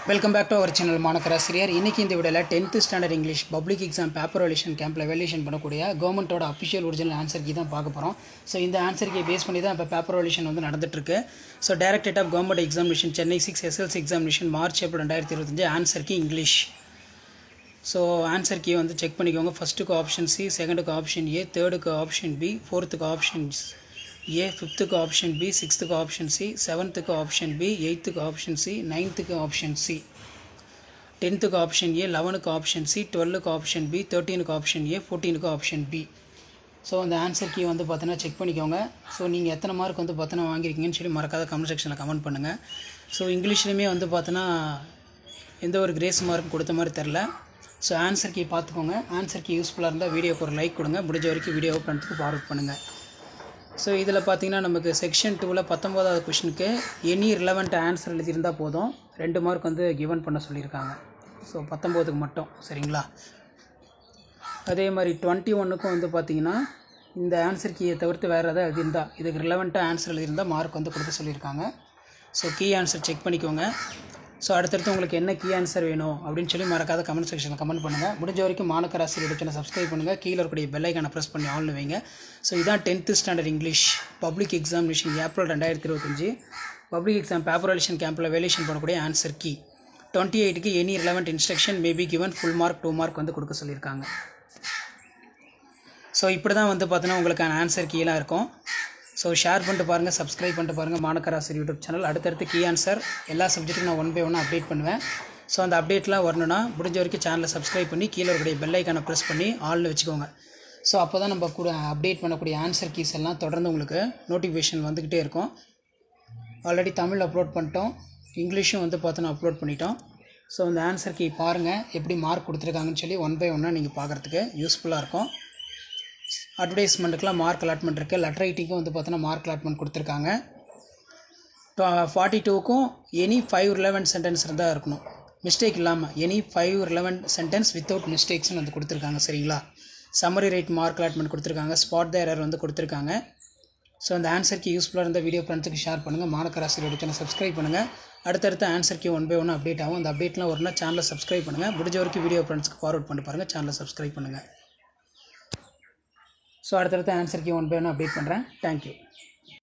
Welcome back to our channel மாணக்கராசிரியர். இன்னைக்கு இந்த வீடியோல 10th standard English public exam paper valuation கேம்ப்ல வேல்யூஷன் பண்ணக்கூடிய கவர்மெண்டோட அஃபிஷியல் ஒரிஜினல் ஆன்சர் கீ தான் பார்க்க போறோம். ஸோ இந்த ஆன்சர் கீ பேஸ் பண்ணி தான் இப்போ பேப்பர் வேல்யூஷன் வந்து நடந்துட்டு இருக்கு. So directorate of government examination Chennai 6 SLC examination March April 2025 answer key English. So answer key வந்து செக் பண்ணிக்கோங்க. ஃபர்ஸ்ட்டுக்கு ஆப்ஷன் சி, செகண்டுக்கு ஆப்ஷன் ஏ, தேர்டுக்கு ஆப்ஷன் பி, ஃபோர்த்துக்கு ஆப்ஷன்ஸ் ஏ, ஃபிஃப்த்துக்கு ஆப்ஷன் பி, சிக்ஸ்த்துக்கு ஆப்ஷன் சி, செவன்த்துக்கு ஆப்ஷன் பி, எயித்துக்கு ஆப்ஷன் சி, நைன்த்துக்கு option C, 10th option A, 11க்கு ஆப்ஷன் சி, 12க்கு ஆப்ஷன் பி, 13க்கு ஆப்ஷன் ஏ, 14க்கு ஆப்ஷன் பி. ஸோ அந்த ஆன்சர் கீ வந்து பார்த்தீங்கன்னா செக் பண்ணிக்கோங்க. ஸோ நீங்கள் எத்தனை மார்க் வந்து பார்த்தீங்கன்னா வாங்கியிருக்கீங்கன்னு சொல்லி மறக்காத கமெண்ட் செக்ஷனில் கமெண்ட் பண்ணுங்கள். ஸோ இங்கிலீஷ்லேயுமே வந்து பார்த்தீங்கன்னா எந்த ஒரு கிரேஸ் மார்க் கொடுத்த மாதிரி தெரில. ஸோ ஆன்சர் கீ பார்த்துக்கோங்க. ஆன்சர் கீ யூஸ்ஃபுல்லாக இருந்தால் வீடியோக்கு ஒரு லைக் கொடுங்க. முடிஞ்ச வரைக்கும் வீடியோ பண்ணுறதுக்கு ஃபார்வர்ட் பண்ணுங்கள். ஸோ இதில் பார்த்தீங்கன்னா நமக்கு செக்ஷன் 2ல் 19வது கொஷனுக்கு எனி ரிலவெண்ட் ஆன்சர் எழுதியிருந்தால் போதும், 2 மார்க் வந்து கிவன் பண்ண சொல்லியிருக்காங்க. ஸோ 19க்கு மட்டும், சரிங்களா? அதே மாதிரி 21க்கும் வந்து பார்த்திங்கன்னா இந்த ஆன்சர் கீயை தவிர்த்து வேறு எதாவது எழுதியிருந்தால், இதுக்கு ரிலவெண்ட்டாக ஆன்சர் எழுதியிருந்தால் மார்க் வந்து கொடுக்க சொல்லியிருக்காங்க. ஸோ கீ ஆன்சர் செக் பண்ணிக்கோங்க. ஸோ அடுத்தடுத்து உங்களுக்கு என்ன கீ ஆன்சர் வேணும் அப்படின்னு சொல்லி மறக்காத கமெண்ட் செக்ஷனில் கமெண்ட் பண்ணுங்கள். முடிஞ்ச வரைக்கும் மாணக்கராசிரியர் சேனலை சப்ஸ்கிரைப் பண்ணுங்கள். கீழே இருக்கக்கூடிய பெல் ஐக்கானை ப்ரெஸ் பண்ணி ஆல்னு வைங்க. ஸோ இதான் 10th standard English public examination April 2025 public exam paper valuation கேம்பில் வேல்யூஷன் பண்ணக்கூடிய ஆன்சர் கீ. 28க்கு any relevant instruction maybe given, full mark 2 mark வந்து கொடுக்க சொல்லியிருக்காங்க. ஸோ இப்படி தான் வந்து பார்த்தீங்கன்னா உங்களுக்கான ஆன்சர் கீலாம் இருக்கும். ஸோ ஷேர் பண்ணிட்டு பாருங்கள், சப்ஸ்கிரைப் பண்ணிட்டு பாருங்கள் மாணக்கராசிரியர் யூடியூப் சேனல். அடுத்தடுத்து கீ ஆன்சர் எல்லா சப்ஜெக்ட்டுக்கும் நான் 1 by 1 அப்டேட் பண்ணுவேன். ஸோ அந்த அப்டேட்லாம் வரணும்னா முடிஞ்ச வரைக்கும் சேனலை சப்ஸ்கிரைப் பண்ணி கீழே இருக்கக்கூடிய பெல் ஐக்கானை ப்ரெஸ் பண்ணி ஆல்னு வச்சுக்கோங்க. ஸோ அப்போ தான் நம்ம கூட அப்டேட் பண்ணக்கூடிய ஆன்சர் கீஸ் எல்லாம் தொடர்ந்து உங்களுக்கு நோட்டிஃபிகேஷன் வந்துக்கிட்டே இருக்கும். ஆல்ரெடி தமிழ் அப்லோட் பண்ணிட்டோம், இங்கிலீஷும் வந்து பார்த்தோன்னா அப்லோட் பண்ணிட்டோம். ஸோ அந்த ஆன்சர் கீ பாருங்கள், எப்படி மார்க் கொடுத்துருக்காங்கன்னு சொல்லி 1 by 1 நீங்கள் பார்க்குறதுக்கு யூஸ்ஃபுல்லாக இருக்கும். அட்வர்டைஸ்மெண்ட்டுக்கெலாம் மார்க் அலாட்மெண்ட் இருக்குது. லெட்டர் ரைட்டிங்கும் வந்து பார்த்தோன்னா மார்க் அலாட்மெண்ட் கொடுத்துருக்காங்க. 42க்கும் எனி 5 ரிலவெண்ட் சென்டென்ஸ் இருந்தால் இருக்கணும், மிஸ்டேக் இல்லாமல். எனி 5 ரிலவெண்ட் சென்டென்ஸ் வித்தவுட் மிஸ்டேக்ஸ்னு வந்து கொடுத்துருக்காங்க, சரிங்களா? சம்மரி ரைட் மார்க் அலாட்மெண்ட் கொடுத்துருக்காங்க. ஸ்பாட் த எரர் வந்து கொடுத்துருக்காங்க. ஸோ அந்த ஆன்சருக்கு யூஸ்ஃபுல்லாக இருந்த வீடியோ ஃப்ரெண்ட்ஸுக்கு ஷேர் பண்ணுங்கள். மாணக்கராசிரியர் சேனல் சப்ஸ்கிரைப் பண்ணுங்கள். அடுத்தடுத்த ஆன்சருக்கு 1 by 1 அப்டேட் ஆகும். அந்த அப்டேட்லாம் வரணும்னா சேனலை சப்ஸ்கிரைப் பண்ணுங்கள். முடிஞ்ச வரைக்கும் வீடியோ ஃப்ரெண்ட்ஸ்க்கு ஃபார்வர்ட் பண்ணி பாருங்கள், சேனலை சப்ஸ்கிரைப் பண்ணுங்கள். ஸோ அடுத்தடுத்த ஆன்சருக்கு 1 by 1 அப்டேட் பண்ணுறேன். தேங்க்யூ.